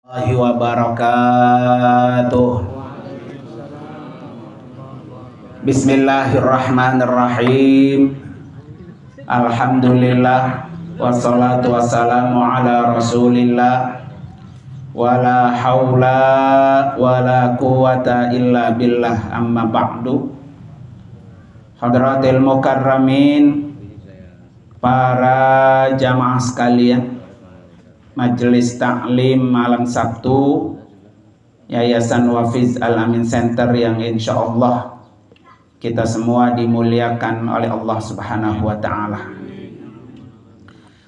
Warahmatullahi wabarakatuh. Bismillahirrahmanirrahim. Alhamdulillah wassalatu wassalamu ala rasulillah. Wala haula wala quwata illa billah, amma ba'du. Hadratil mukarramin, para jamaah sekalian, Majelis Taklim malam Sabtu Yayasan Wafiz Al-Amin Center yang insya Allah kita semua dimuliakan oleh Allah Subhanahu wa Ta'ala.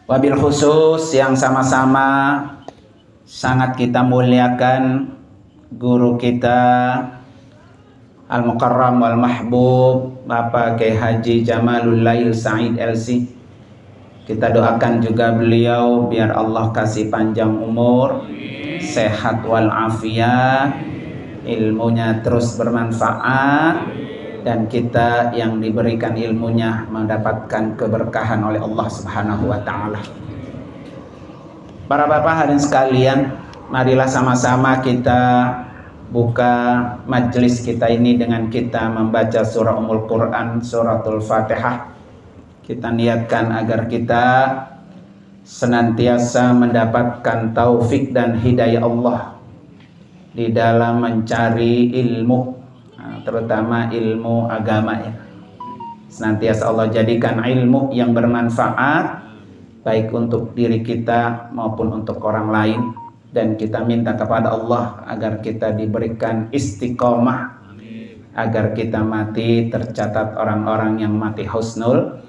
Wabil khusus yang sama-sama sangat kita muliakan guru kita Al-Mukarram wal Mahbub Bapak Kiai Haji Jamalul Lail Said LC. Kita doakan juga beliau biar Allah kasih panjang umur, sehat walafiat, ilmunya terus bermanfaat, dan kita yang diberikan ilmunya mendapatkan keberkahan oleh Allah Subhanahu wa Ta'ala. Para bapak hadirin sekalian, marilah sama-sama kita buka majelis kita ini dengan kita membaca surah Ummul Quran, suratul Fatihah. Kita niatkan agar kita senantiasa mendapatkan taufik dan hidayah Allah di dalam mencari ilmu, terutama ilmu agama ya. Senantiasa Allah jadikan ilmu yang bermanfaat baik untuk diri kita maupun untuk orang lain, dan kita minta kepada Allah agar kita diberikan istiqomah, agar kita mati tercatat orang-orang yang mati husnul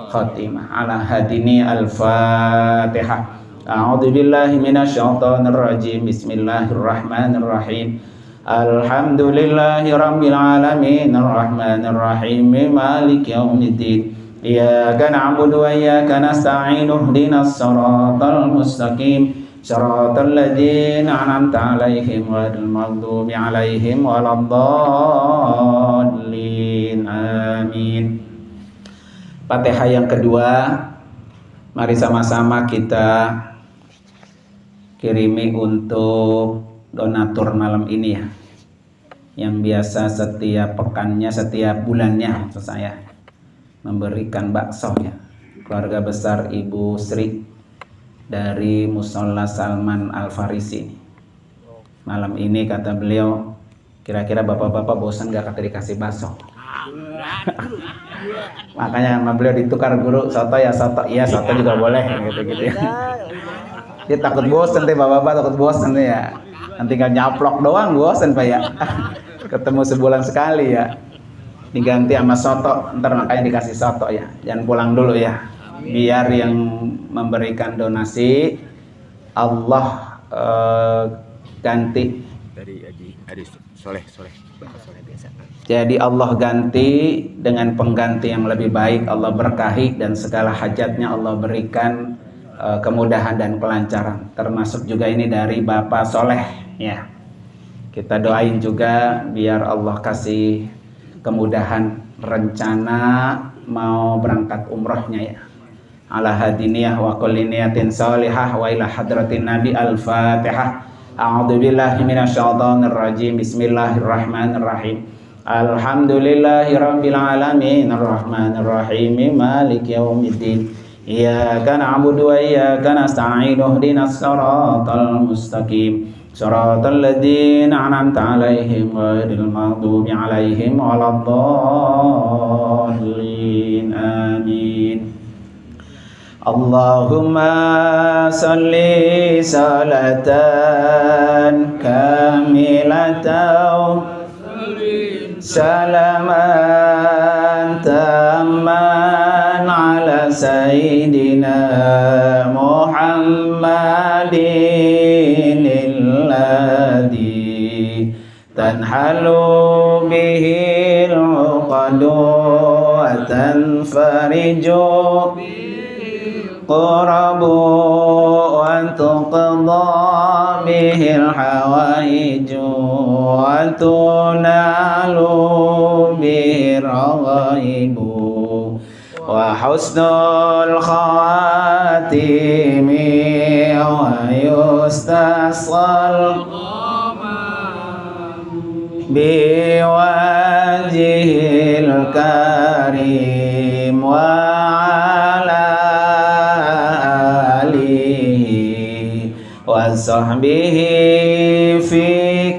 khatimah. Ala hadini al-Fatihah. A'udzu billahi minasyaitonir rajim. Bismillahirrahmanirrahim. Alhamdulillahi rabbil alamin arrahmanir rahim maliki yaumiddin. Iyyaka na'budu wa iyyaka nasta'in ihdinas siratal mustaqim. Siratal ladzina an'amta 'alaihim ghairil maghdubi 'alaihim waladdallin. Amin. Fatihah yang kedua, mari sama-sama kita kirimi untuk donatur malam ini ya, yang biasa setiap pekannya, setiap bulannya maksud saya memberikan bakso ya. Keluarga besar Ibu Sri dari Musola Salman Al Farisi. Malam ini kata beliau, kira-kira bapak-bapak bosan gak kata dikasih bakso? Makanya sama beliau ditukar guru, soto ya soto, iya soto juga boleh gitu-gitu ya. Dia takut bosan deh bapak-bapak, takut bosan deh ya. Nanti tinggal nyaplok doang bosan Pak ya. Ketemu sebulan sekali ya. Diganti sama soto, ntar makanya dikasih soto ya. Jangan pulang dulu ya. Biar yang memberikan donasi Allah ganti dari Adi Soleh biasa. Jadi Allah ganti dengan pengganti yang lebih baik, Allah berkahi, dan segala hajatnya Allah berikan kemudahan dan kelancaran. Termasuk juga ini dari Bapak Soleh ya. Kita doain juga biar Allah kasih kemudahan rencana mau berangkat umrohnya ya. Ala hadiniyah wa kulli niyatin salihah wa ila hadratin nabi. Al-Fatihah. A'udzu billahi minasyaitonir rajim. Bismillahirrahmanirrahim. Alhamdulillahi rabbil alamin arrahmanir rahim maliki yaumiddin. Iyyaka na'budu wa iyyaka nasta'in ihdinas siratal mustaqim. Siratal ladzina an'amta 'alaihim ghairil maghdubi 'alaihim waladdallin. Amin. Allahumma salli salatan kamilatan salaman tamman ala sayyidina Muhammadin alladhi tanhalu bihi al-uqadu wa tanfariju qurabu wa tuqda bihil hawaiju wa tunalu bihir ghaibu وحسن الخواتيم ويستسقى بوجه الكريم وعلى آله وصحبه في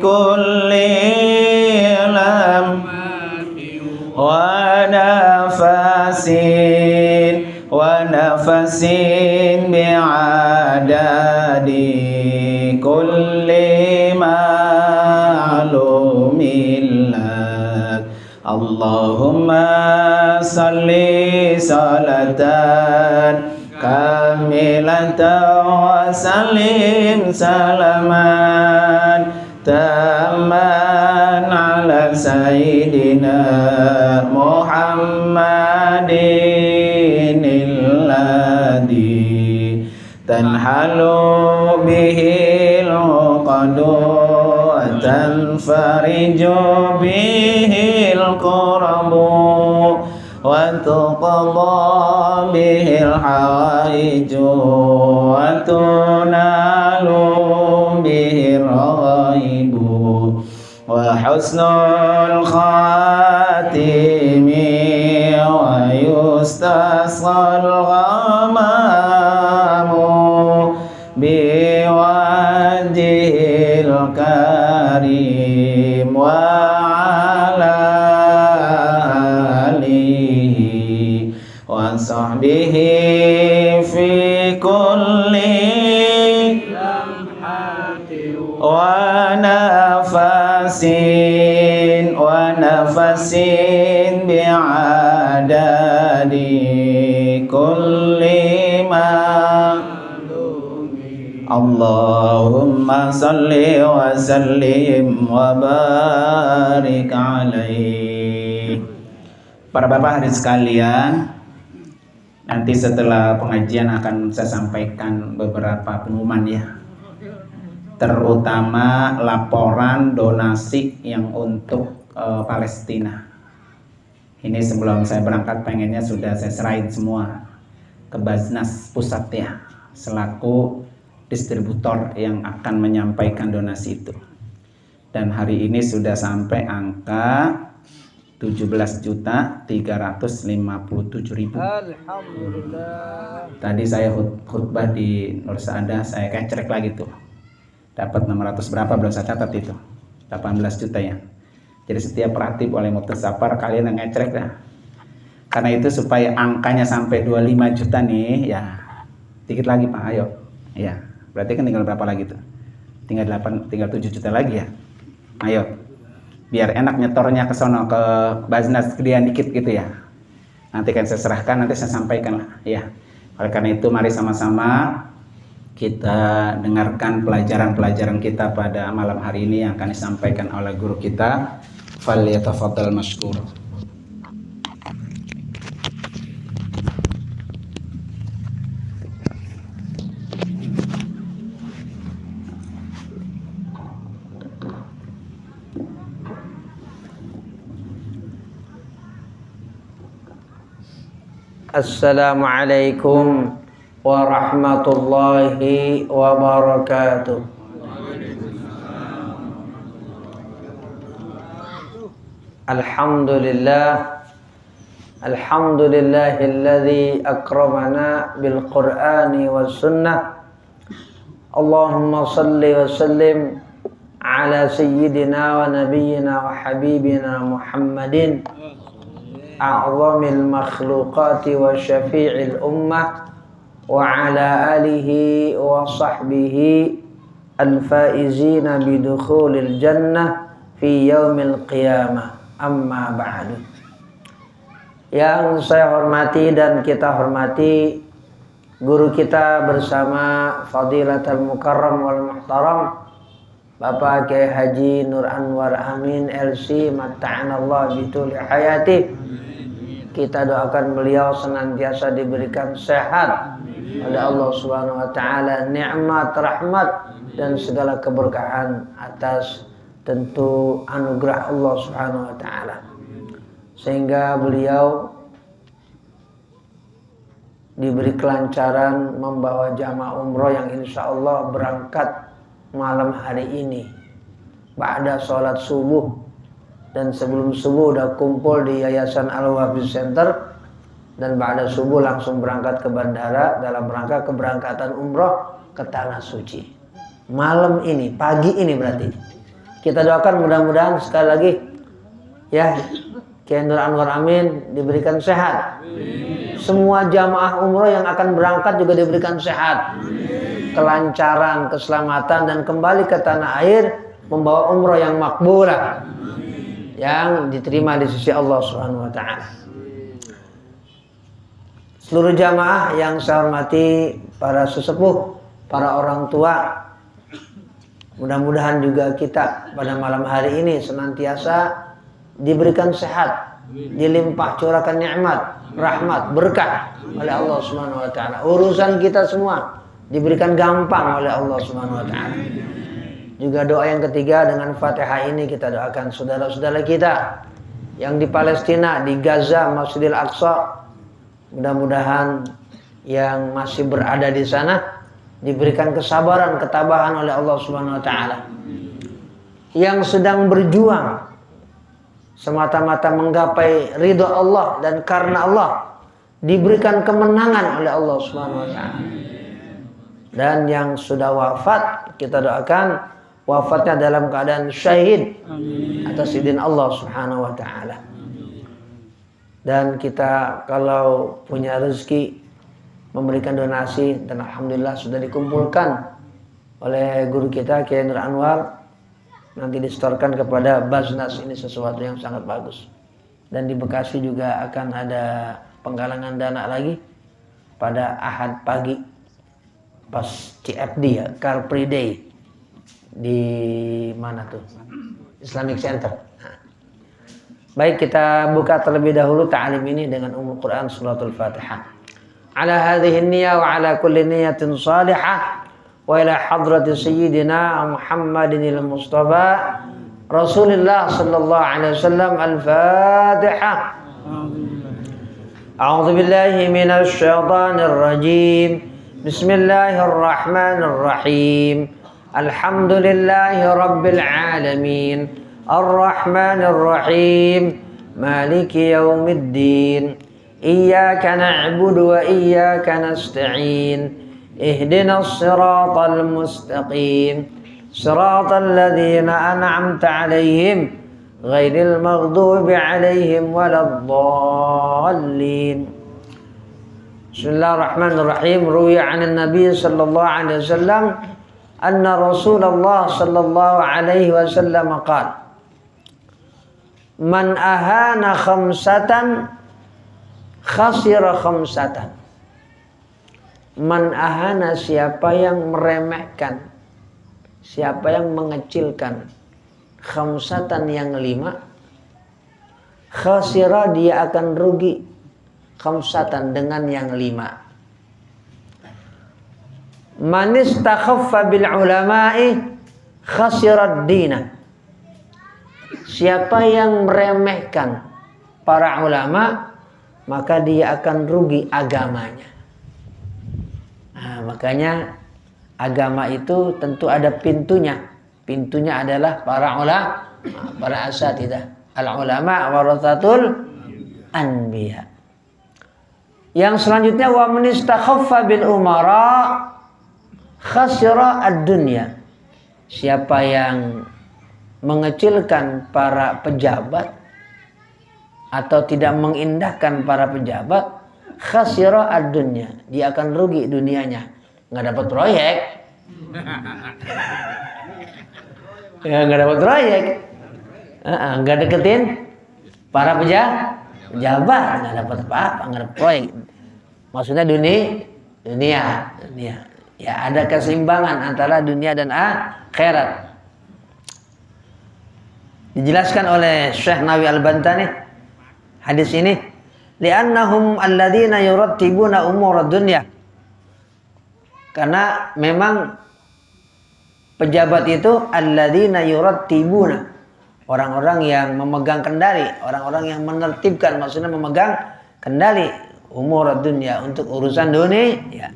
كل ونفس بعدد كل معلوم لك اللهم صل صلاة كاملة وسلم سلاما تاما على سيدنا محمد الذي تنحل به العقد وتنفرج به الكرب وتقضى به الحوائج وتنال به الرغائب وحسن الخاتم ويستسقى الغمام بوجه الكريم وعلى آله وصحبه في كل ونفس بعدد كل ما اللهم صل وسلم وبارك عليه. Para bapak hadirin sekalian, nanti setelah pengajian akan saya sampaikan beberapa pengumuman ya, terutama laporan donasi yang untuk Palestina. Ini sebelum saya berangkat pengennya sudah saya serahin semua ke Basnas Pusat ya, selaku distributor yang akan menyampaikan donasi itu. Dan hari ini sudah sampai angka 17.357.000. Alhamdulillah. Tadi saya khutbah di Nur Saadah, saya kecrek lagi tuh. Dapat 600 berapa belum saya catat itu. 18 juta ya. Jadi setiap ratib oleh Muktasafar kalian yang ngecrek dah. Karena itu supaya angkanya sampai 25 juta nih ya. Dikit lagi Pak, ayo. Ya, berarti kan tinggal berapa lagi tuh? Tinggal 7 juta lagi ya. Ayo. Biar enak nyetornya ke sono ke Basnas gedean dikit gitu ya. Nanti kan saya serahkan, nanti saya sampaikan lah ya. Oleh karena itu mari sama-sama kita dengarkan pelajaran-pelajaran kita pada malam hari ini yang akan disampaikan oleh guru kita. Falyatafaddal mashkur. Assalamualaikum warahmatullahi wabarakatuh. Alhamdulillahilladzi akramana bil Qur'ani was sunnah. Allahumma salli wa sallim ala sayyidina wa nabiyyina wa habibina Muhammadin a'zamil makhluqati wa syafi'il ummah wa ala alihi wa sahbihi al-faizina bidukhulil jannah fi yaumil qiyamah. Amma ba'du. Yang saya hormati dan kita hormati guru kita bersama Fadilatul Mukarram wal Muhtaram Bapak Kiai Haji Nur Anwar Amin LC matta'anallah bitul hayati. Kita doakan beliau senantiasa diberikan sehat oleh Allah Subhanahu wa taala, nikmat, rahmat dan segala keberkahan atas tentu anugerah Allah Subhanahu wa taala. Sehingga beliau diberi kelancaran membawa jamaah umroh yang insya Allah berangkat malam hari ini ba'da sholat subuh, dan sebelum subuh udah kumpul di Yayasan Al-Wafi Center, dan ba'da subuh langsung berangkat ke bandara dalam rangka keberangkatan umroh ke Tanah Suci. Malam ini, pagi ini berarti. Kita doakan mudah-mudahan sekali lagi ya, Kiai Nur Anwar Amin diberikan sehat. Semua jamaah umroh yang akan berangkat juga diberikan sehat, kelancaran, keselamatan, dan kembali ke tanah air membawa umroh yang makbulah, yang diterima di sisi Allah Subhanahu wa taala. Seluruh jamaah yang saya hormati, para sesepuh, para orang tua, mudah-mudahan juga kita pada malam hari ini senantiasa diberikan sehat, dilimpah curahkan nikmat, rahmat, berkah oleh Allah Subhanahu wa taala. Urusan kita semua diberikan gampang oleh Allah Subhanahu wa taala. Juga doa yang ketiga, dengan Fatihah ini kita doakan saudara-saudara kita yang di Palestina, di Gaza, Masjidil Aqsa. Mudah-mudahan yang masih berada di sana diberikan kesabaran, ketabahan oleh Allah Subhanahu wa taala. Yang sedang berjuang semata-mata menggapai ridha Allah dan karena Allah diberikan kemenangan oleh Allah Subhanahu wa taala. Dan yang sudah wafat, kita doakan wafatnya dalam keadaan syahid atas izin Allah Subhanahu wa taala. Dan kita kalau punya rezeki memberikan donasi, dan alhamdulillah sudah dikumpulkan oleh guru kita Kiai Nur Anwar, nanti disetorkan kepada Basnas. Ini sesuatu yang sangat bagus. Dan di Bekasi juga akan ada penggalangan dana lagi pada Ahad pagi pas CFD ya, Car Free Day di mana tuh? Islamic Center. Baik, kita buka terlebih dahulu ta'lim ini dengan Ummul Quran suratul Fatihah. Ala hadhihi niyyah wa ala kulli niyyatin salihah wa ila hadrati sayyidina Muhammadin al-Mustafa Rasulullah sallallahu alaihi wasallam. Al-Fatihah. A'udzu billahi minasy syaithanir rajim. Bismillahirrahmanirrahim. Alhamdulillahi rabbil alamin. Ar-Rahmanir Rahim. Maliki yaumiddin. Iyyaka na'budu wa iyyaka nasta'in. Ihdinas siratal mustaqim. Siratal ladzina an'amta 'alaihim ghairil maghdubi 'alaihim waladdallin. Bismillahirrahmanirrahim. Ruwiya 'anil Nabi sallallahu alaihi wasallam anna Rasulullah sallallahu alaihi wasallam qala: Man ahana khamsatan khasira khamsatan. Man ahana, siapa yang meremehkan, siapa yang mengecilkan, khamsatan yang 5, khasira, dia akan rugi, khamsatan dengan yang 5. Man istakhaffa bil ulama'i khasirad dinah. Siapa yang meremehkan para ulama, maka dia akan rugi agamanya. Nah, makanya agama itu tentu ada pintunya. Pintunya adalah para ulama, para asatidzah. Al-ulama warathatul anbiya. Yang selanjutnya, wa man istakhaffa bil umara khasira ad-dunya. Siapa yang mengecilkan para pejabat atau tidak mengindahkan para pejabat, khasira ad-dunya, dia akan rugi dunianya. Nggak dapat proyek. Ya, nggak dapat proyek. Nggak deketin para pejabat, nggak dapat apa-apa, nggak dapat proyek. Maksudnya dunia. Ya, ada keseimbangan antara dunia dan akhirat. Dijelaskan oleh Syekh Nawawi Al-Bantani hadis ini, li'annahum alladzina yurattibuna umurad dunya. Karena memang pejabat itu alladzina yurattibuna, orang-orang yang memegang kendali, orang-orang yang menertibkan, maksudnya memegang kendali umur dunia, untuk urusan dunia. Ya.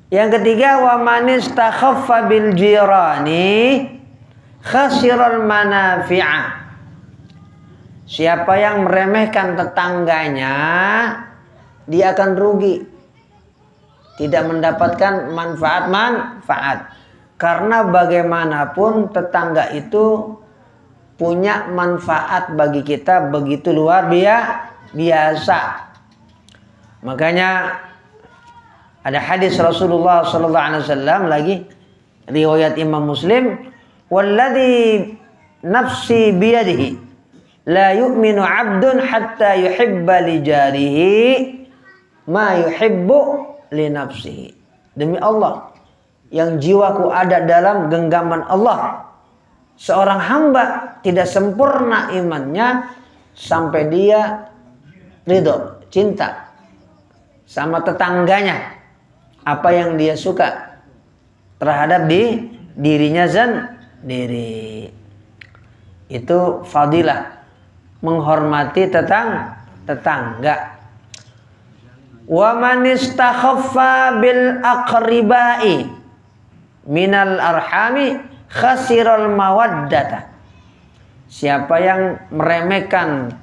Yang ketiga, wa man istakhaffa bil jirani khasiral manafi'a. Siapa yang meremehkan tetangganya, dia akan rugi, tidak mendapatkan manfaat. Karena bagaimanapun tetangga itu punya manfaat bagi kita begitu luar biasa. Makanya ada hadis Rasulullah sallallahu alaihi wasallam lagi, riwayat Imam Muslim, walladzi nafsi biyadihi la yu'minu 'abdun hatta yuhibba li jarihi ma yuhibbu li nafsihi. Demi Allah yang jiwaku ada dalam genggaman Allah, seorang hamba tidak sempurna imannya sampai dia ridho, cinta sama tetangganya apa yang dia suka terhadap dirinya sendiri. Itu fadilah menghormati tetangga. Wa man istakhaffa bil aqribai minal arhami khasiral mawaddata. Siapa yang meremehkan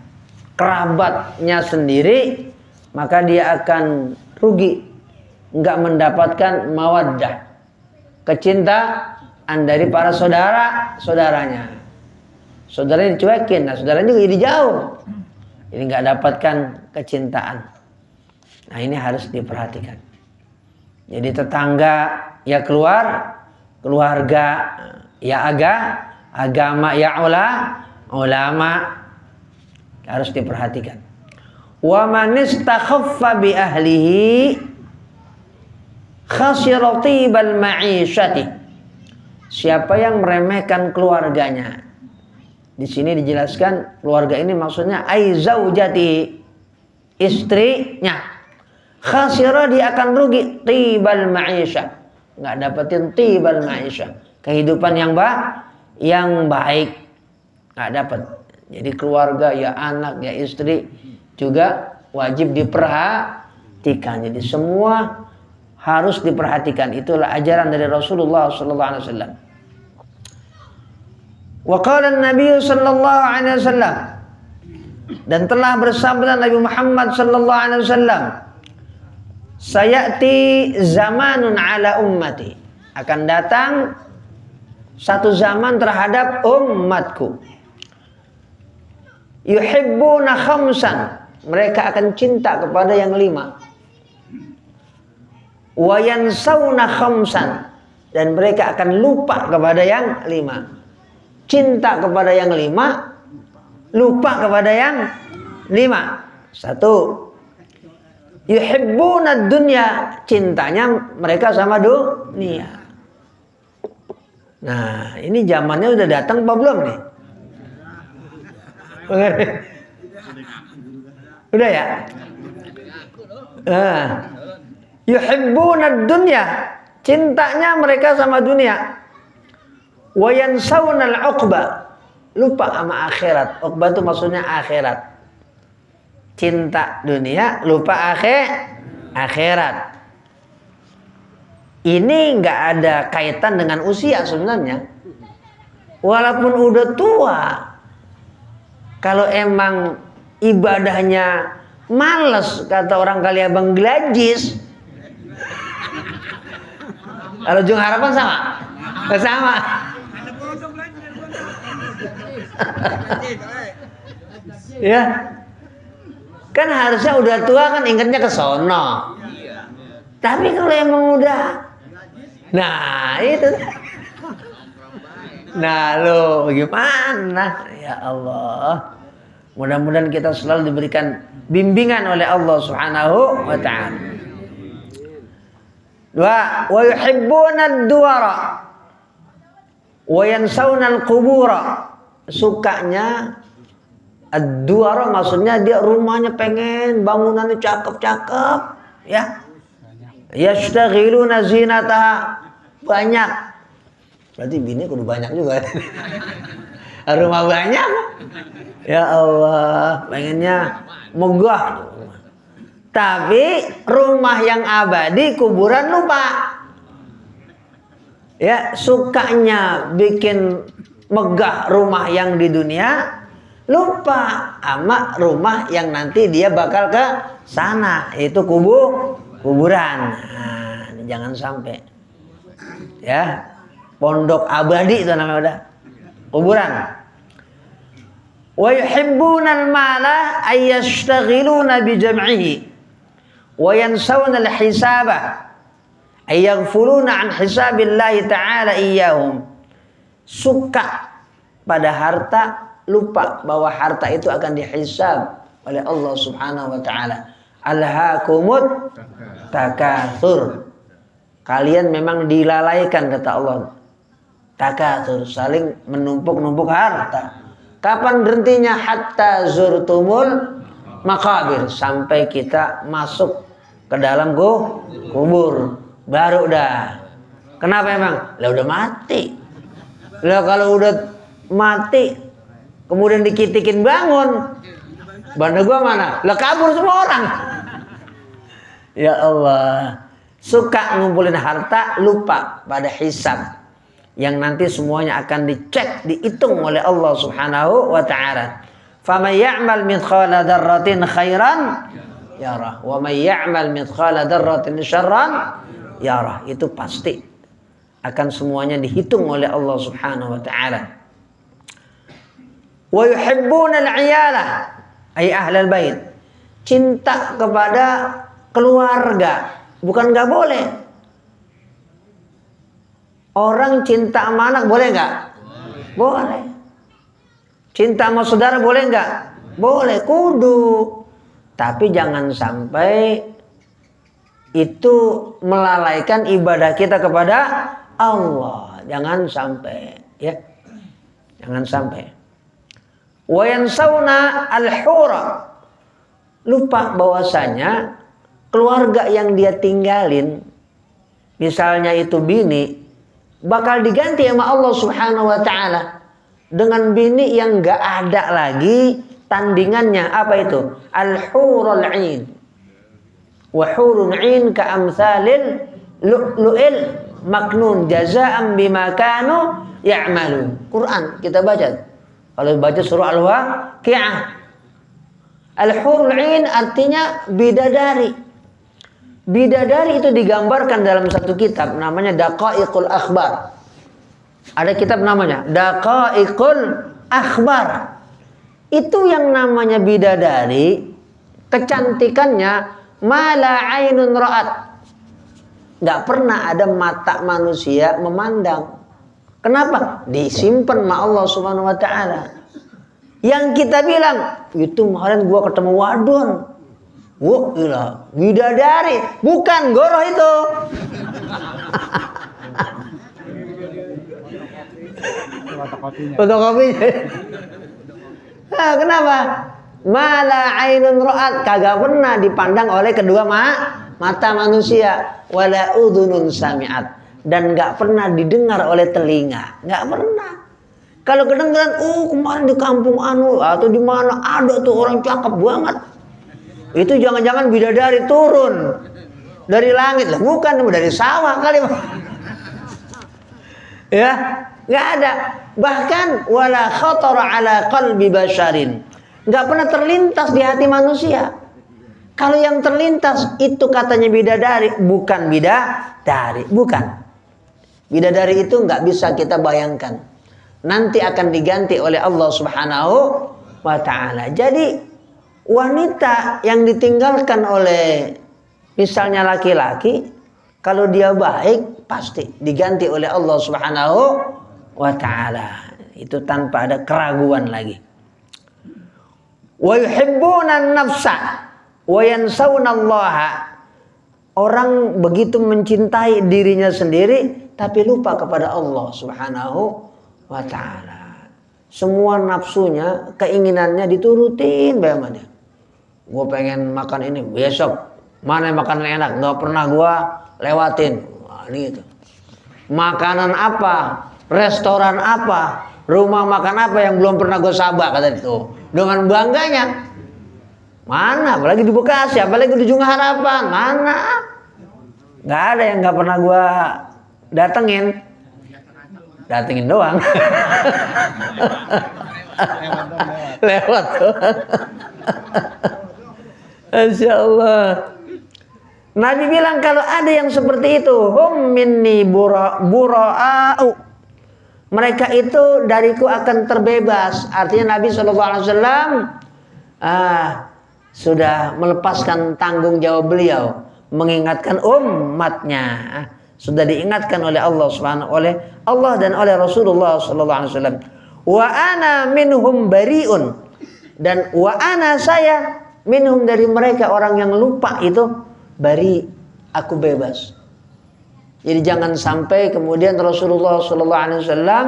kerabatnya sendiri, maka dia akan rugi, enggak mendapatkan mawaddah, kecintaan dari para saudaranya. Saudaranya dicuekin, nah saudaranya juga jadi jauh, jadi enggak dapatkan kecintaan. Nah ini harus diperhatikan. Jadi tetangga ya keluarga ya agama ya ulama harus diperhatikan. Wa man istakhaffa bi ahlihi khasira tibal ma'isyati. Siapa yang meremehkan keluarganya. Di sini dijelaskan keluarga ini maksudnya ai zaujati, istrinya. Khasira, dia akan rugi tibal ma'isyah. Enggak dapetin tibal ma'isyah, kehidupan yang baik enggak dapat. Jadi keluarga ya anak ya istri juga wajib diperhatikan. Jadi semua harus diperhatikan. Itulah ajaran dari Rasulullah sallallahu alaihi wasallam. Wa qala an-nabiy sallallahu alaihi wasallam, dan telah bersabda Nabi Muhammad sallallahu alaihi wasallam, sayati zamanun ala ummati, akan datang satu zaman terhadap umatku, yuhibbuna khamsan, mereka akan cinta kepada yang 5, wa yansawna khamsan, dan mereka akan lupa kepada yang 5. Cinta kepada yang 5, lupa kepada yang 5. 1, yuhibbuna dunya, cintanya mereka sama dunia. Nah, ini zamannya udah datang apa belum nih? Udah ya? Yuhibbuna dunya, cintanya mereka sama dunia. Wa yansawna al-uqba, lupa sama akhirat. Uqba itu maksudnya akhirat. Cinta dunia, lupa akhirat. Ini enggak ada kaitan dengan usia sebenarnya. Walaupun udah tua, kalau emang ibadahnya males, kata orang Kaliabang gelajis. Kalau Jung Harapan sama? Sama. Ya. Kan harusnya udah tua kan ingatnya ke sono. Tapi kalau emang udah, nah itu. Nah lo bagaimana? Ya Allah. Mudah-mudahan kita selalu diberikan bimbingan oleh Allah Subhanahu wa ta'ala. 2, wa yuhibbuna ad-duwara wa yansawna al-qubura. Sukanya ad-duwara maksudnya dia rumahnya pengen bangunannya cakep-cakep, ya. Yastaghiluna zinataha, banyak. Berarti bini kudu banyak juga. Rumah banyak. Ya Allah, pengennya megah. Tapi rumah yang abadi, kuburan lupa. Ya, sukanya bikin megah rumah yang di dunia, lupa sama rumah yang nanti dia bakal ke sana, yaitu kuburan. Nah, jangan sampai. Ya, pondok abadi itu namanya udah kuburan. Wa yuhibbuna al-mala ay yashtaghiluna bi jam'ihi wa yansawna al-hisaba ay yaghfuluna an hisabillahi ta'ala iyyahum. Suka pada harta, lupa bahwa harta itu akan dihisab oleh Allah Subhanahu wa taala. Alhaakumut takatsur. Kalian memang dilalaikan, kata Allah. Takatsur, saling menumpuk-numpuk harta. Kapan berhentinya? Hatta zurtumul maqabir, sampai kita masuk ke dalam kubur. Baru dah. Kenapa emang? Lah udah mati. Lah kalau udah mati kemudian dikitikin bangun, banda gua mana? Lah kabur semua orang. Ya Allah. Suka ngumpulin harta, lupa pada hisab yang nanti semuanya akan dicek, dihitung oleh Allah Subhanahu wa taala. Faman ya'mal mithqala dzarratin khairan yarah wa man ya'mal mithqala dzarratin syarran yarah. Itu pasti akan semuanya dihitung oleh Allah Subhanahu wa taala. Wa yuhibbuna al-'iyala ay ahlal bait. Cinta kepada keluarga, bukan enggak boleh. Orang cinta sama anak boleh nggak? Boleh. Cinta sama saudara boleh nggak? Boleh, kudu. Tapi jangan sampai itu melalaikan ibadah kita kepada Allah. Jangan sampai, ya. Jangan sampai. Wa yansawna al-hura. Lupa bahwasanya keluarga yang dia tinggalin, misalnya itu bini, bakal diganti sama Allah Subhanahu wa taala dengan bini yang enggak ada lagi tandingannya. Apa itu? Al-hurul 'ain. Wa hurun 'ain ka amsalil lu'lu'il maknun jazaa'an bima kanu ya'malun. Quran kita baca. Kalau baca surah Al-Waqi'ah. Al-hurul 'ain artinya bidadari. Bidadari itu digambarkan dalam satu kitab namanya Daqaiqul Akhbar. Ada kitab namanya Daqaiqul Akhbar. Itu yang namanya bidadari, kecantikannya mala ainun ra'at. Enggak pernah ada mata manusia memandang. Kenapa? Disimpan sama Allah Subhanahu wa taala. Yang kita bilang, itu kemarin gua ketemu wadon. Wah, ilah, bidadari, bukan goroh itu. Fotokopinya. Nah, kenapa? Mala ainun ra'at, kagak pernah dipandang oleh kedua mata manusia. Wala udhunun sami'at, dan nggak pernah didengar oleh telinga. Nggak pernah. Kalau kedengaran, kemarin di kampung anu atau di mana ada tuh orang cakep banget. Itu jangan-jangan bidadari turun dari langit. Lah bukan, dari sawah kali. Ya, nggak ada. Bahkan wala khatara ala qalbi basharin, nggak pernah terlintas di hati manusia. Kalau yang terlintas itu katanya bidadari, bukan bidadari, bukan. Bidadari itu nggak bisa kita bayangkan. Nanti akan diganti oleh Allah Subhanahu wa taala. Jadi wanita yang ditinggalkan oleh misalnya laki-laki, kalau dia baik pasti diganti oleh Allah Subhanahu wa taala. Itu tanpa ada keraguan lagi. Wa yuhibbuna an-nafsa wa yansawna Allah. Orang begitu mencintai dirinya sendiri tapi lupa kepada Allah Subhanahu wa taala. Semua nafsunya, keinginannya diturutin sama dia. Gue pengen makan ini besok, mana yang makanan enak, nggak pernah gue lewatin. Wah, ini gitu. Makanan apa, restoran apa, rumah makan apa yang belum pernah gue sabak, kata itu. Dengan bangganya Mana? Apalagi di Bekasi, apalagi di Ujung Harapan. Mana? Nggak ada yang nggak pernah gua datengin. Datengin doang. Lewat doang. Masya Allah. Nabi bilang kalau ada yang seperti itu, hum minni bura'a'u. Mereka itu dariku akan terbebas. Artinya Nabi SAW sudah melepaskan tanggung jawab beliau, mengingatkan umatnya. Sudah diingatkan oleh Allah Subhanahu oleh Allah dan oleh Rasulullah sallallahu alaihi wasallam. Wa ana minhum bariun, dan wa ana saya minhum dari mereka orang yang lupa itu bari, aku bebas. Jadi jangan sampai kemudian Rasulullah sallallahu alaihi wasallam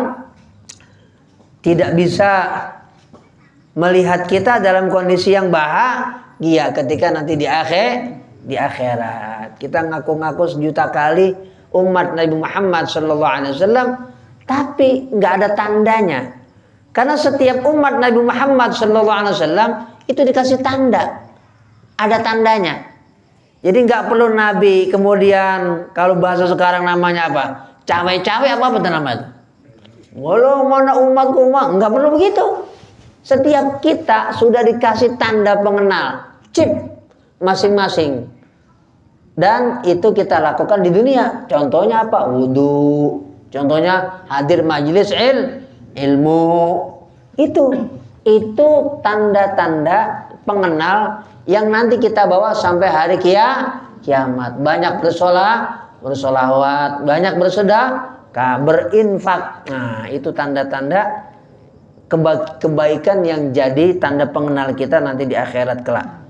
tidak bisa melihat kita dalam kondisi yang bahagia ketika nanti di akhirat. Kita ngaku-ngaku sejuta kali umat Nabi Muhammad sallallahu alaihi wasallam, tapi nggak ada tandanya. Karena setiap umat Nabi Muhammad sallallahu alaihi wasallam itu dikasih tanda, ada tandanya. Jadi nggak perlu Nabi kemudian kalau bahasa sekarang namanya apa, cawe-cawe apa betul namanya? Walau mana umatku nggak perlu begitu. Setiap kita sudah dikasih tanda pengenal, chip masing-masing. Dan itu kita lakukan di dunia. Contohnya apa? Wudu. Contohnya hadir majelis ilmu. Itu tanda-tanda pengenal yang nanti kita bawa sampai hari kiamat. Banyak bersolawat, banyak bersedekah, berinfak. Nah, itu tanda-tanda kebaikan yang jadi tanda pengenal kita nanti di akhirat kelak.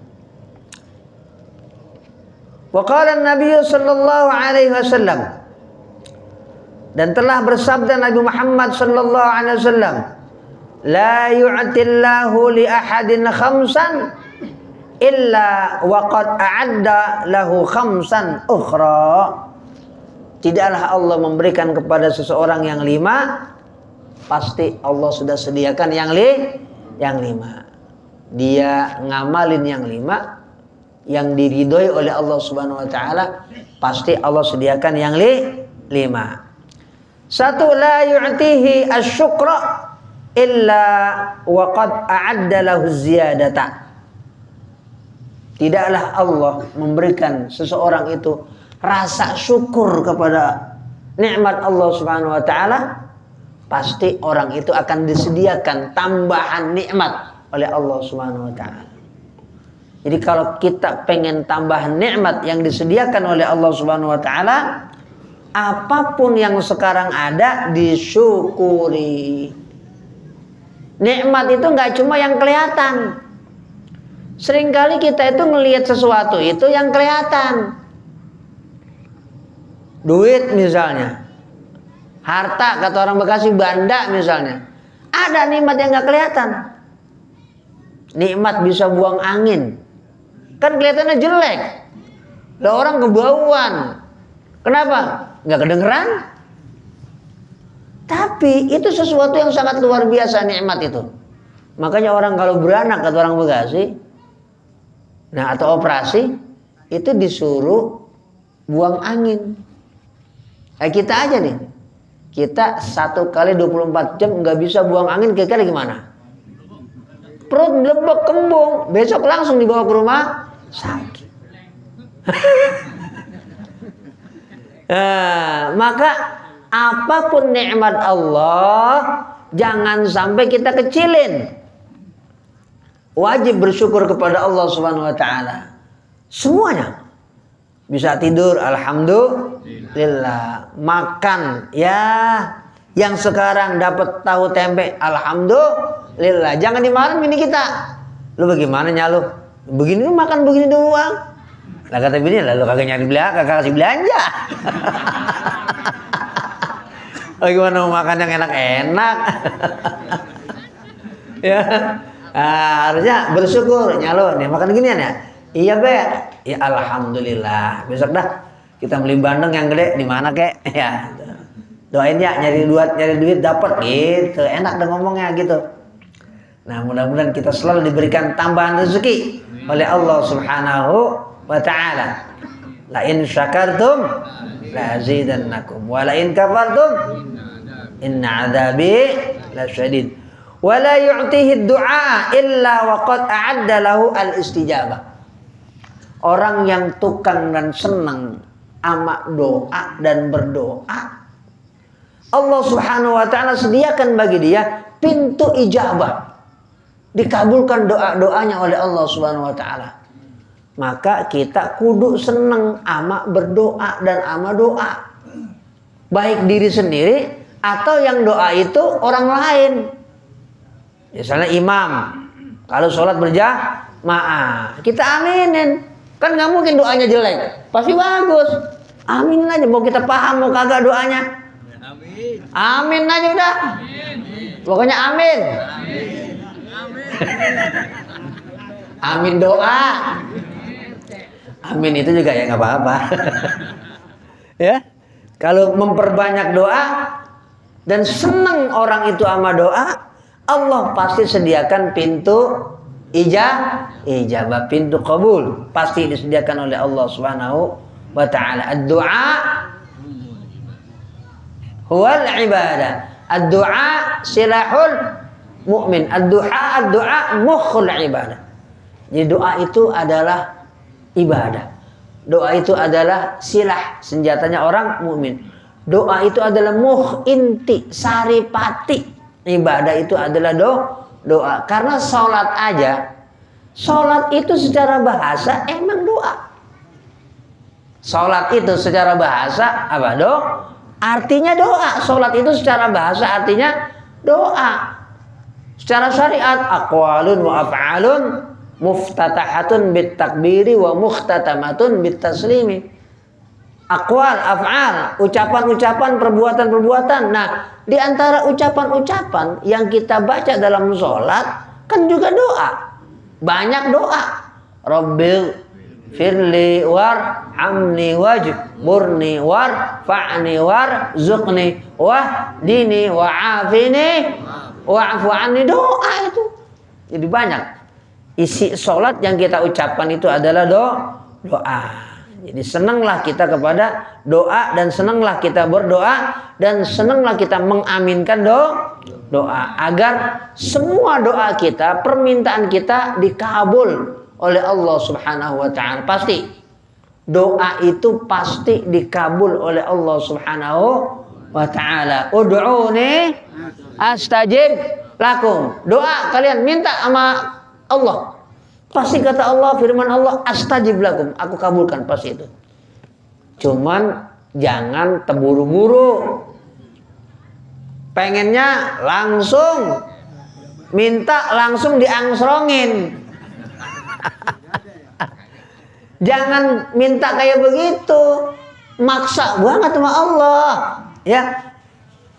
Wa qala Nabi sallallahu alaihi wasallam, dan telah bersabda Nabi Muhammad sallallahu alaihi wasallam, la yu'tillahu li ahadin khamsan illa wa qad a'adda lahu khamsan ukhra. Tidaklah Allah memberikan kepada seseorang yang 5, pasti Allah sudah sediakan yang 5. Dia ngamalin yang 5 yang diridhoi oleh Allah Subhanahu wa taala, pasti Allah sediakan yang 5. Satu, la yu'tihi asyukra illa wa qad a'adda lahu ziyadata. Tidaklah Allah memberikan seseorang itu rasa syukur kepada nikmat Allah Subhanahu wa taala, pasti orang itu akan disediakan tambahan nikmat oleh Allah Subhanahu wa taala. Jadi kalau kita pengen tambahan nikmat yang disediakan oleh Allah Subhanahu wa taala, apapun yang sekarang ada disyukuri. Nikmat itu nggak cuma yang kelihatan. Seringkali kita itu ngelihat sesuatu itu yang kelihatan. Duit misalnya, harta kata orang Bekasi, banda misalnya. Ada nikmat yang nggak kelihatan. Nikmat bisa buang angin. Kan kelihatannya jelek. Lah orang kebauan. Kenapa? Nggak kedengeran. Tapi itu sesuatu yang sangat luar biasa nikmat itu. Makanya orang kalau beranak kata orang Bekasi, nah atau operasi, itu disuruh buang angin. Kita aja nih. Kita 1 kali 24 jam nggak bisa buang angin, kira-kira gimana? Perut melebihi kembung, besok langsung dibawa ke rumah sakit. Maka apapun nikmat Allah jangan sampai kita kecilin. Wajib bersyukur kepada Allah Subhanahu wa taala. Semuanya. Bisa tidur, alhamdulillah. Makan, ya, yang sekarang dapat tahu tempe, alhamdulillah. Jangan di malam ini kita. Lu bagaimana nyalu? Begini makan begini doang. Lah kata bini, lalu kagak nyari belanja, kagak kasih belanja. Bagaimana mau makan yang enak-enak? Ya, harusnya bersyukur. Nyalo nih makan ginian ya. Iya be, ya alhamdulillah. Besok dah kita beli bandeng yang gede di mana kek? Ya, doain ya nyari duit dapat gitu. Enak deh ngomongnya gitu. Nah mudah-mudahan kita selalu diberikan tambahan rezeki oleh Allah Subhanahu wa taala. La in syakartum la azidannakum wa la in kafartum inna adzabi lasyadid. Wa la yu'tihi ad-du'a illa wa qad a'adda lahu al-istijabah. Orang yang tukang dan senang ama doa dan berdoa, Allah Subhanahu wa taala sediakan bagi dia pintu ijabah. Dikabulkan doa-doanya oleh Allah Subhanahu wa taala. Maka kita kudu senang ama berdoa dan ama doa. Baik diri sendiri atau yang doa itu orang lain. Misalnya imam, kalau sholat berjamaah, kita aminin. Kan nggak mungkin doanya jelek, pasti bagus. Aminin aja, mau kita paham mau kagak doanya. Amin aja udah. Pokoknya amin. Amin doa. Amin itu juga ya nggak apa-apa. Ya, kalau memperbanyak doa dan senang orang itu sama doa, Allah pasti sediakan pintu ijabah, pintu qabul pasti disediakan oleh Allah Subhanahu wa taala. Ad-du'a huwal ibadah. Ad-du'a silahul mu'min. Ad-du'a mukhul ibadah. Jadi doa itu adalah ibadah. Doa itu adalah silah, senjatanya orang mukmin. Doa itu adalah inti, saripati. Ibadah itu adalah doa. Karena sholat aja, sholat itu secara bahasa emang doa. Sholat itu secara bahasa apa? Artinya doa. Sholat itu secara bahasa artinya doa. Secara syariat, aqwalun wa af'alun muftatahatun bit takbiri wa mukhtatamatun bit taslimi. Aqwal, af'al, ucapan-ucapan, perbuatan-perbuatan. Nah, di antara ucapan-ucapan yang kita baca dalam sholat kan juga doa. Banyak doa. Rabbil firli warhamni wajburni warfa'ni warzuqni wahdini wa'afini wa'fu anni. Doa itu. Jadi banyak. Isi sholat yang kita ucapkan itu adalah doa. Jadi senanglah kita kepada doa dan senanglah kita berdoa dan senanglah kita mengaminkan doa agar semua doa kita, permintaan kita dikabul oleh Allah Subhanahu wa taala. Pasti doa itu pasti dikabul oleh Allah Subhanahu wa taala. Ud'uni astajib lakum. Doa kalian minta sama Allah. Pasti kata Allah, firman Allah, astajib lakum, aku kabulkan pasti itu. Cuman jangan terburu-buru. Pengennya langsung minta langsung diangsrongin. Jangan minta kayak begitu. Maksa banget sama Allah. Ya.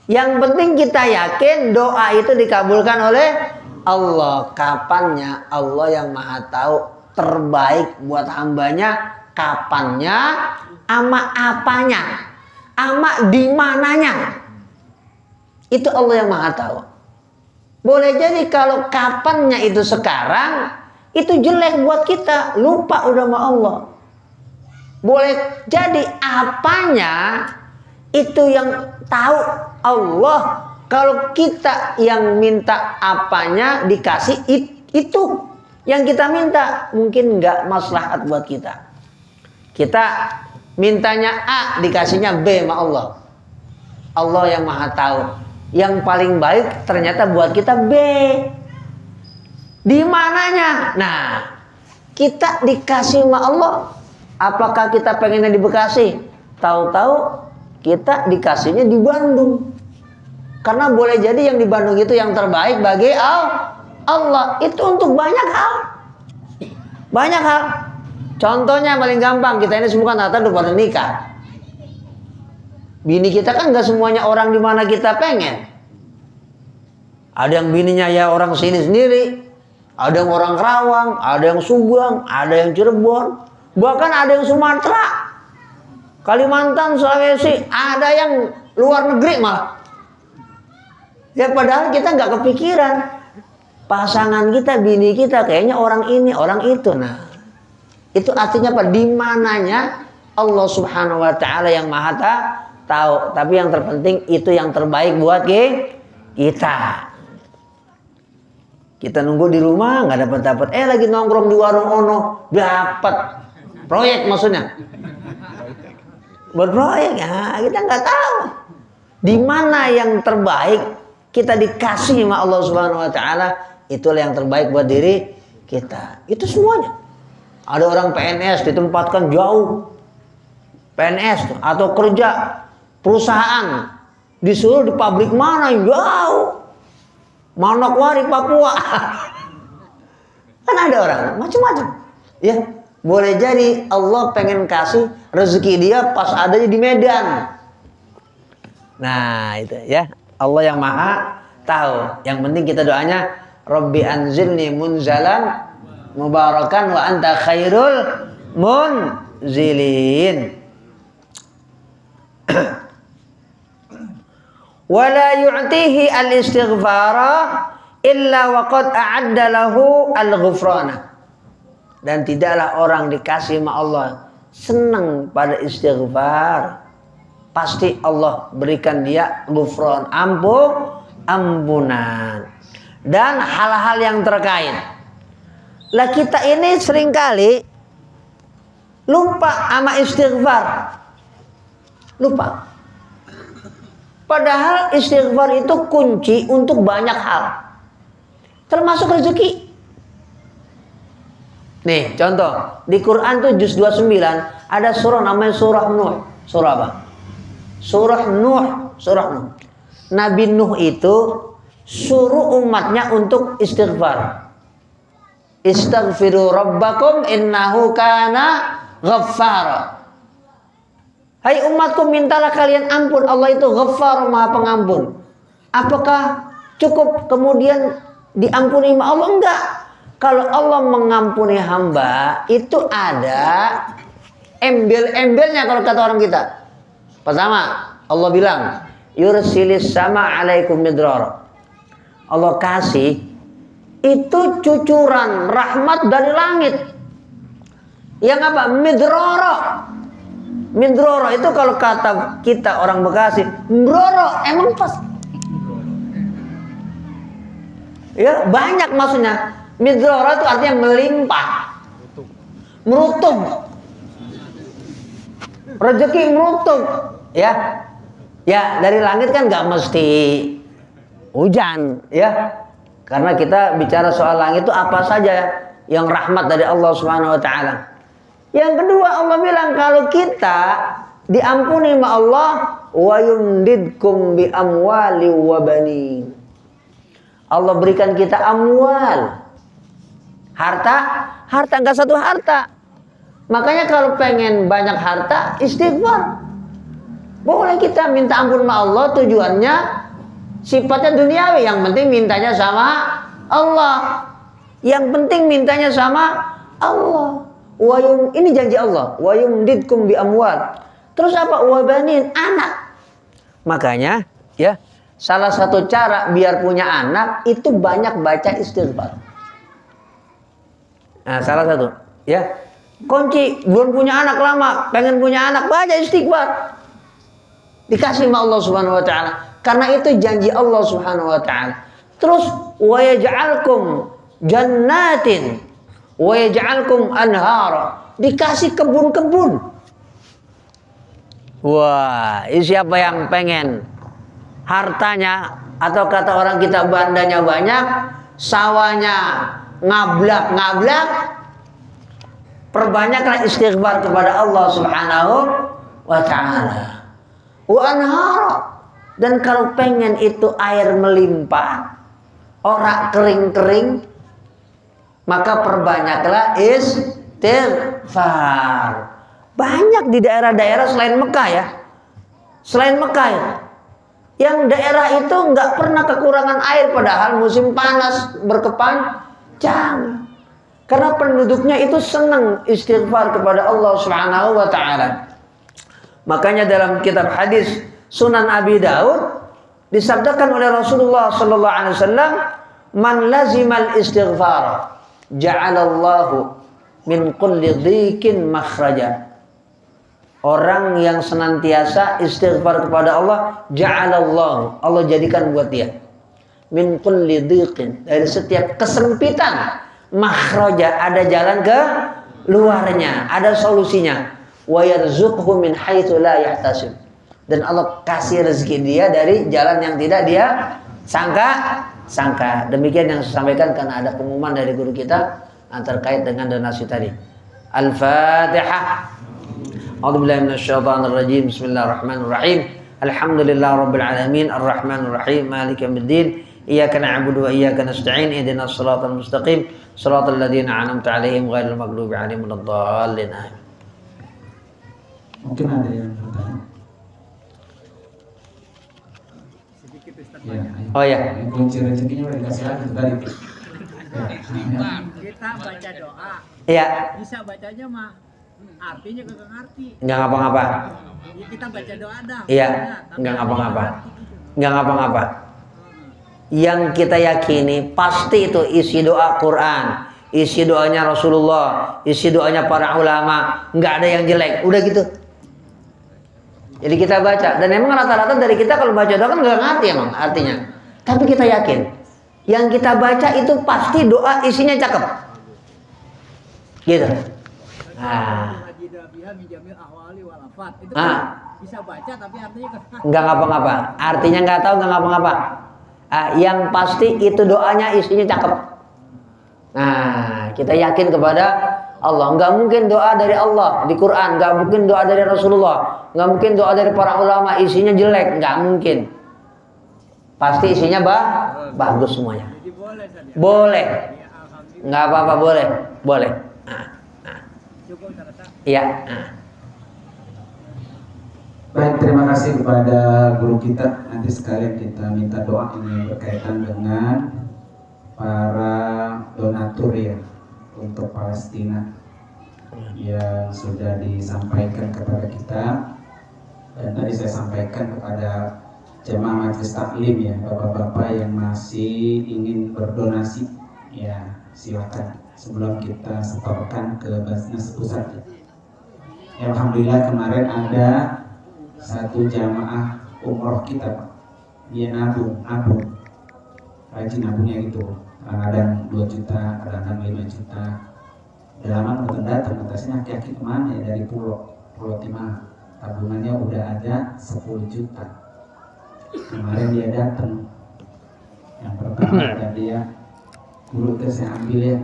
Yang penting kita yakin doa itu dikabulkan oleh Allah. Kapannya Allah yang maha tahu terbaik buat hambanya, kapannya, ama apanya, ama di mananya. Itu Allah yang maha tahu. Boleh jadi kalau kapannya itu sekarang, itu jelek buat kita, lupa udah sama Allah. Boleh jadi apanya itu yang tahu Allah. Kalau kita yang minta apanya dikasih itu yang kita minta mungkin nggak maslahat buat kita. Kita mintanya A dikasihnya B sama Allah. Allah yang maha tahu. Yang paling baik ternyata buat kita B. Di mananya? Nah, kita dikasih sama Allah. Apakah kita pengennya di Bekasi? Tahu-tahu kita dikasihnya di Bandung. Karena boleh jadi yang di Bandung itu yang terbaik bagi Allah. Itu untuk banyak hal. Banyak hal. Contohnya paling gampang, kita ini semua kan rata udah pada nikah. Bini kita kan gak semuanya orang di mana kita pengen. Ada yang bininya ya orang sini sendiri. Ada yang orang Kerawang, ada yang Subang, ada yang Cirebon. Bahkan ada yang Sumatera, Kalimantan, Sulawesi. Ada yang luar negeri malah. Ya padahal kita nggak kepikiran pasangan kita, bini kita kayaknya orang ini, orang itu. Nah, Itu artinya apa? Di mananya Allah Subhanahu wa taala yang Maha tahu. Tapi yang terpenting itu yang terbaik buat kita. Kita nunggu di rumah nggak dapat. Lagi nongkrong di warung ono dapat proyek maksudnya. Berproyek ya, kita nggak tahu di mana yang terbaik kita dikasih sama Allah Subhanahu wa taala, itulah yang terbaik buat diri kita. Itu semuanya. Ada orang PNS ditempatkan jauh. PNS atau kerja perusahaan disuruh di pabrik mana jauh. Manokwari Papua. Kan ada orang macam-macam. Ya, boleh jadi Allah pengen kasih rezeki dia pas adanya di Medan. Nah, itu ya. Allah yang Maha tahu. Yang penting kita doanya Rabbi anzilni munzalan mubarakan wa anta khairul munzilin. Wala yu'tihi al-istighfara illa waqad a'adda lahu al-ghufrana. Dan tidaklah orang dikasih sama Allah senang pada istighfar, pasti Allah berikan dia ghufran, ampunan dan hal-hal yang terkait. Lah kita ini seringkali lupa sama istighfar. Lupa. Padahal istighfar itu kunci untuk banyak hal. Termasuk rezeki. Nih, contoh. Di Quran tuh juz 29 ada surah namanya surah Nuh. Surah apa? Surah Nuh. Nabi Nuh itu suruh umatnya untuk istighfar. Istaghfiru rabbakum innahu kana ghaffara. Hai umatku, mintalah kalian ampun. Allah itu Ghaffar, Maha Pengampun. Apakah cukup kemudian diampuni sama Allah? Enggak. Kalau Allah mengampuni hamba, itu ada embel-embelnya kalau kata orang kita. Pertama, Allah bilang, yursilis sama alaikum midrara. Allah kasih itu cucuran rahmat dari langit. Yang apa? Midrara. Mindroro itu kalau kata kita orang Bekasi, mbroro, emang pas. Ya, banyak maksudnya. Mindroro itu artinya melimpah. Merutum. Rezeki merutum, ya. Ya, dari langit kan nggak mesti hujan, ya. Karena kita bicara soal langit itu apa saja yang rahmat dari Allah Subhanahu wa taala. Yang kedua, Allah bilang kalau kita diampuni sama Allah, wa yumdidkum bi amwali wa banin. Allah berikan kita amwal. Harta enggak satu harta. Makanya kalau pengen banyak harta, istighfar. Boleh kita minta ampun sama Allah, tujuannya sifatnya duniawi, yang penting mintanya sama Allah. Yang penting mintanya sama Allah. Ini janji Allah. Wa yumdidkum bi amwal. Terus apa? Wa banin, anak. Makanya ya, salah satu cara biar punya anak itu banyak baca istighfar. Nah, salah satu ya. Kunci belum punya anak lama, pengen punya anak, baca istighfar. Dikasih sama Allah Subhanahu wa taala. Karena itu janji Allah Subhanahu wa taala. Terus wa yaj'alkum jannatin wa yaj'alkum anhara. Dikasih kebun-kebun. Wah, ini siapa yang pengen hartanya atau kata orang kita bandanya banyak, sawahnya ngablak-ngablak, perbanyaklah istighfar kepada Allah Subhanahu wa taala. Wa anhara. Dan kalau pengen itu air melimpah, ora kering-kering, maka perbanyaklah istighfar. Banyak di daerah-daerah selain Mekah ya. Selain Mekah ya. Yang daerah itu nggak pernah kekurangan air padahal musim panas berkepanjangan. Karena penduduknya itu senang istighfar kepada Allah Subhanahu wa taala. Makanya dalam kitab hadis Sunan Abi Daud disabdakan oleh Rasulullah sallallahu alaihi wasallam, "Man lazimal istighfar ja'alallahu min kulli dhiqin makhraja. Orang yang senantiasa istighfar kepada Allah, ja'alallahu, Allah jadikan buat dia min kulli dhiqin, dari setiap kesempitan, makhraja, ada jalan ke luarnya, ada solusinya. Wa yarzuqhu min haitsu la yahtasib, dan Allah kasih rezeki dia dari jalan yang tidak dia sangka. Demikian yang saya sampaikan karena ada pengumuman dari guru kita terkait dengan donasi tadi. Al-Fatihah. A'udzubillahi minasyaitonir rajim. Bismillahirrahmanirrahim. Alhamdulillahirabbil alamin, arrahmanir rahim, maliki yaumiddin. Iyyaka na'budu wa iyyaka nasta'in. Ihdinas siratal mustaqim, siratal ladzina an'amta 'alaihim ghairil maghdubi 'alaihim waladdallin. Amin. Mungkin ada yang bertanya. Ya. Oh ya. Kunci rezekinya udah dikasih lagi tadi. Kita baca doa. Iya. Bisa bacanya mah artinya kagak ngerti. Enggak ngapa-ngapa. Ya, kita baca doa dah. Iya, Tapi enggak ngapa-ngapa. ngerti gitu. Enggak ngapa-ngapa. Yang kita yakini pasti itu isi doa Quran, isi doanya Rasulullah, isi doanya para ulama, enggak ada yang jelek. Udah gitu. Jadi kita baca, dan emang rata-rata dari kita kalau baca doa kan nggak ngerti emang artinya. Tapi kita yakin, yang kita baca itu pasti doa isinya cakep. Gitu. Nah, Itu kan bisa baca tapi artinya kan nggak ngapa-ngapa. Artinya nggak tahu, nggak ngapa-ngapa. Yang pasti itu doanya isinya cakep. Nah, kita yakin kepada Allah. Nggak mungkin doa dari Allah di Quran, nggak mungkin doa dari Rasulullah, nggak mungkin doa dari para ulama isinya jelek, nggak mungkin. Pasti isinya bagus semuanya. jadi boleh saja. Boleh, Ya, alhamdulillah. nggak apa-apa, boleh. Cukup terasa. Iya. Baik, terima kasih kepada guru kita. Nanti sekalian kita minta doa ini berkaitan dengan para donatur ya untuk Palestina yang sudah disampaikan kepada kita, dan tadi saya sampaikan kepada jemaah majelis taklim ya, bapak-bapak yang masih ingin berdonasi ya silakan sebelum kita setorkan ke Basnas Pusat. Ya, alhamdulillah kemarin ada satu jamaah umroh kita Pak, dia nabung rajin nabungnya gitu, kadang 2 juta, kadang 5 juta. Dalam datang atasnya aki-aki kemana ya, dari Pulau Timah, tabungannya udah ada 10 juta. Kemarin dia datang, yang pertama dan dia guru itu saya ambil ya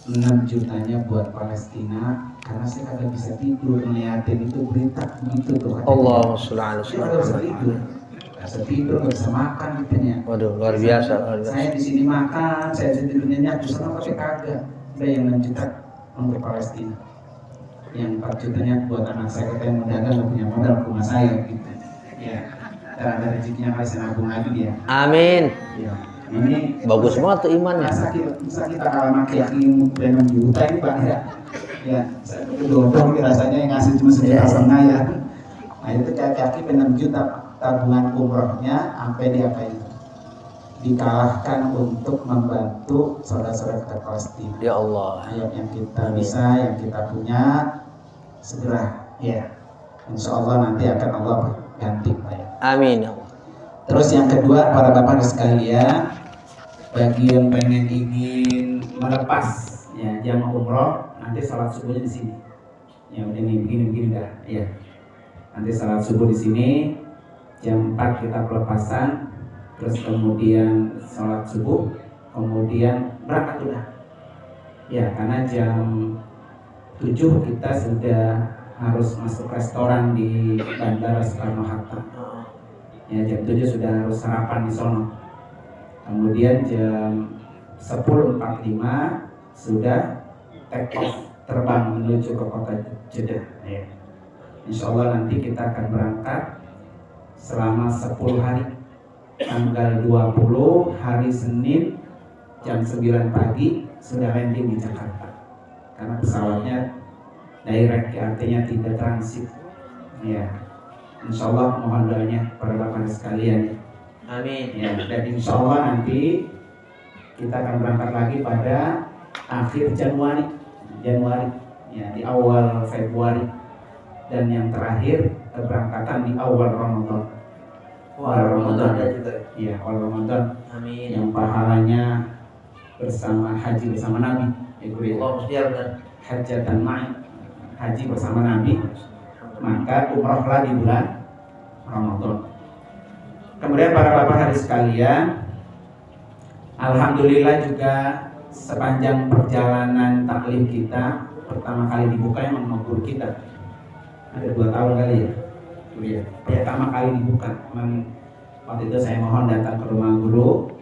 6 jutanya buat Palestina, karena saya kagak bisa tidur ngeliatin itu berita begitu tuh. Allahumma sholli ala Saya kagak bisa tidur. Nggak bisa tidur, nggak bisa makan katanya. Waduh, luar biasa. Saya di sini makan, saya tidurnya nyenyak, di sana pakai kagak. Udah yang 6 juta untuk Palestina, yang 4 jutanya buat anak saya, katanya mau dagang, nggak punya modal ke rumah saya gitu. Ya, dan ada rezekinya kali saya nabung lagi dia. Amin. Ya, ini Bagus banget tuh imannya. masa kita kalah maki yang 6 juta ini Pak ya. Ya, saya kedorong ini rasanya yang ngasih cuma 1,5 juta ya. Nah itu kaki-kaki 6 juta tabungan umrohnya sampai dia apa itu dikalahkan untuk membantu saudara-saudara kita Palestina. Ya Allah. Yang kita bisa, yang kita punya segera ya. Insya Allah nanti akan Allah ganti Pak ya. Amin. Terus yang kedua, para bapak sekalian, bagi yang pengen ingin melepas ya jamaah umroh, nanti salat subuhnya di sini. Ya udah nih begini dah. Ya. Nanti salat subuh di sini, jam 4 kita pelepasan, terus kemudian salat subuh, kemudian berangkat udah. Ya, karena jam 7 kita sudah harus masuk restoran di Bandara Soekarno-Hatta. Ya, jam 7 sudah harus sarapan di sono. Kemudian jam 10.45 sudah take off terbang menuju ke kota Jeddah. Ya. Insya Allah nanti kita akan berangkat selama 10 hari. Tanggal 20 hari Senin jam 9 pagi sudah landing di Jakarta. Karena pesawatnya direct, artinya tidak transit. Ya. Insya Allah mohon doanya para bapak sekalian. Amin. Ya, dan insya Allah nanti kita akan berangkat lagi pada akhir Januari ya di awal Februari, dan yang terakhir keberangkatan di awal Ramadan. Ramadan ada juga. Iya, awal Ramadan. Amin. Yang pahalanya bersama haji bersama Nabi. Ya, guru ya. Allah mesti benar. Hajatan ma'i, haji bersama Nabi. Maka umrahlah di bulan Ramadan. Kemudian para bapak hari sekalian, alhamdulillah juga sepanjang perjalanan taklim kita, pertama kali dibuka yang guru kita. Ada 2 tahun kali ya. Ya, pertama kali dibuka. Waktu itu saya mohon datang ke rumah guru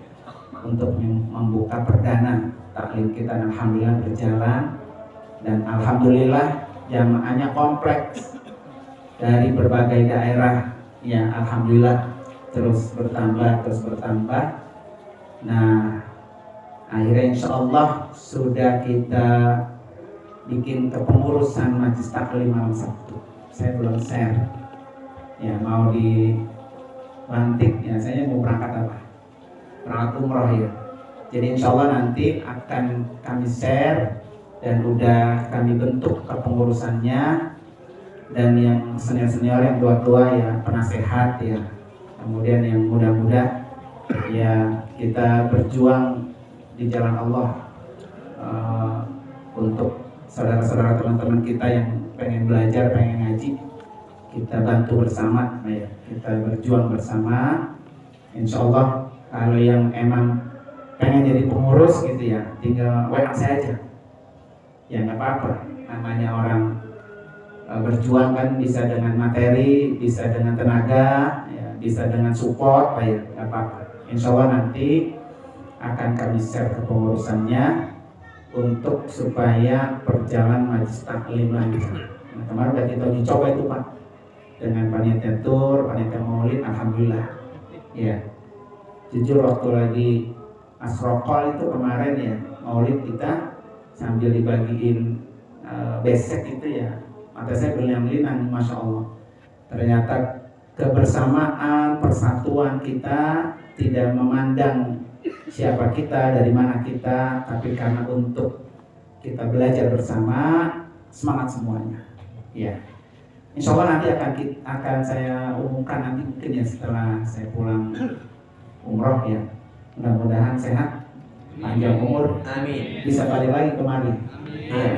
untuk membuka perdana taklim kita, dan alhamdulillah berjalan, dan alhamdulillah jamaahnya kompleks dari berbagai daerah. Ya, alhamdulillah terus bertambah. Nah, akhirnya insya Allah sudah kita bikin kepengurusan Majelis Taklim malam Sabtu. Saya belum share. Ya, mau dilantik ya, saya mau berangkat apa? Berangkat umroh ya. Jadi insya Allah nanti akan kami share, dan udah kami bentuk kepengurusannya, dan yang senior-senior, yang tua-tua ya penasehat ya. Kemudian yang muda-muda ya kita berjuang di jalan Allah untuk saudara-saudara, teman-teman kita yang pengen belajar, pengen ngaji, kita bantu bersama ya. Kita berjuang bersama. Insya Allah kalau yang emang pengen jadi pengurus gitu ya, tinggal WA saya aja ya, nggak apa-apa. Namanya orang berjuang kan, bisa dengan materi, bisa dengan tenaga ya, bisa dengan support ya, nggak apa-apa. Insya Allah nanti akan kami share kepengurusannya untuk supaya perjalanan Majelis Taklim lancar. Nah, kemarin udah kita uji coba itu Pak, dengan panitia tur, panitia maulid, alhamdulillah ya. Jujur waktu lagi asrokol itu kemarin ya, maulid kita sambil dibagiin besek itu ya, mata saya berlinang-linang, masya Allah. Ternyata kebersamaan, persatuan kita tidak memandang siapa kita, dari mana kita, tapi karena untuk kita belajar bersama, semangat semuanya. Ya, insya Allah nanti akan saya umumkan nanti mungkin ya setelah saya pulang umroh ya. Mudah-mudahan sehat, panjang umur, Amin. bisa balik lagi kemari. Amin. Ya,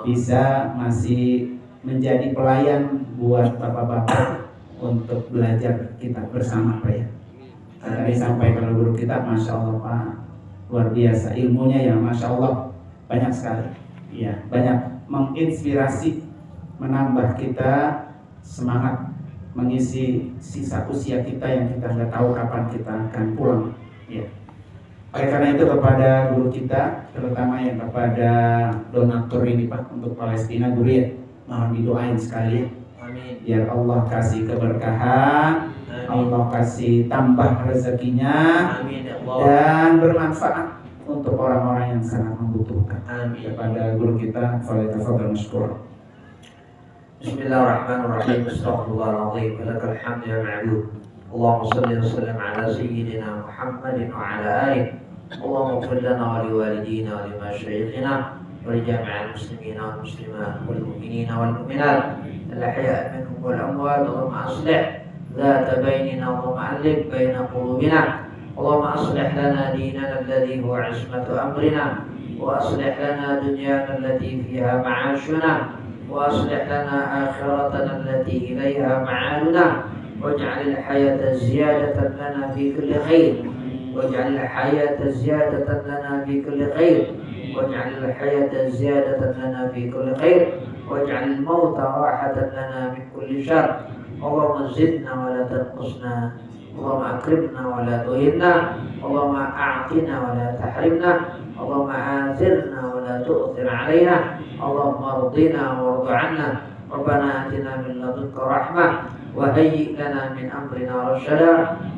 bisa masih menjadi pelayan buat bapak-bapak untuk belajar kita bersama Pak ya. Tadi sampaikan guru kita, masya Allah Pak, luar biasa ilmunya ya, masya Allah, banyak sekali. Ya, banyak menginspirasi, menambah kita semangat mengisi sisa usia kita yang kita nggak tahu kapan kita akan pulang. Ya. Oleh karena itu kepada guru kita, terutama yang kepada donatur ini Pak untuk Palestina, guru ya, mohon didoain sekali. Amin. Biar Allah kasih keberkahan, Allah kasih tambah rezekinya, Amin. Dan bermanfaat untuk orang-orang yang sangat membutuhkan. Amin. Kepada guru kita, falyatafadhal mashkur. Bismillahirrahmanirrahim. Astaghfirullahaladzim. Lakal hamdu ya ma'bud. Allahumma salli wa sallim ala sayyidina Muhammadin wa ala alihi. Allahumma ighfir lana wa liwalidina wa limasyayikhina wa li jami'il muslimina wal muslimat wal mu'minina wal mu'minat al-ahya'i minhum wal amwat. Allahumma aslih ذات بيننا اللهم ألف بين قلوبنا اللهم أصلح لنا ديننا الذي هو عصمة أمرنا وأصلح لنا دنيانا التي فيها معاشنا وأصلح لنا آخرتنا التي إليها معادنا واجعل الحياة زيادة لنا في كل خير واجعل الحياة زيادة لنا في كل خير واجعل الحياة زيادة لنا في كل خير واجعل الموت راحة لنا من كل شر اللهم زدنا ولا تنقصنا اللهم أكرمنا ولا تهنا اللهم أعطنا ولا تحرمنا اللهم آثرنا ولا تؤثر علينا اللهم ارضنا وارض عنا ربنا آتنا من لدنك رحمة وهيئ لنا من أمرنا رشدا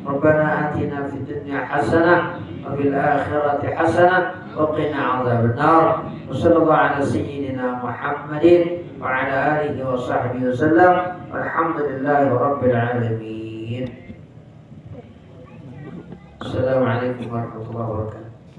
ربنا آتنا في الدنيا حسنة وفي الآخرة حسنة وقنا عذاب النار وصلى الله على سيدنا محمد وعلى آله وصحبه وسلم والحمد لله رب العالمين. السلام عليكم ورحمة الله وبركاته.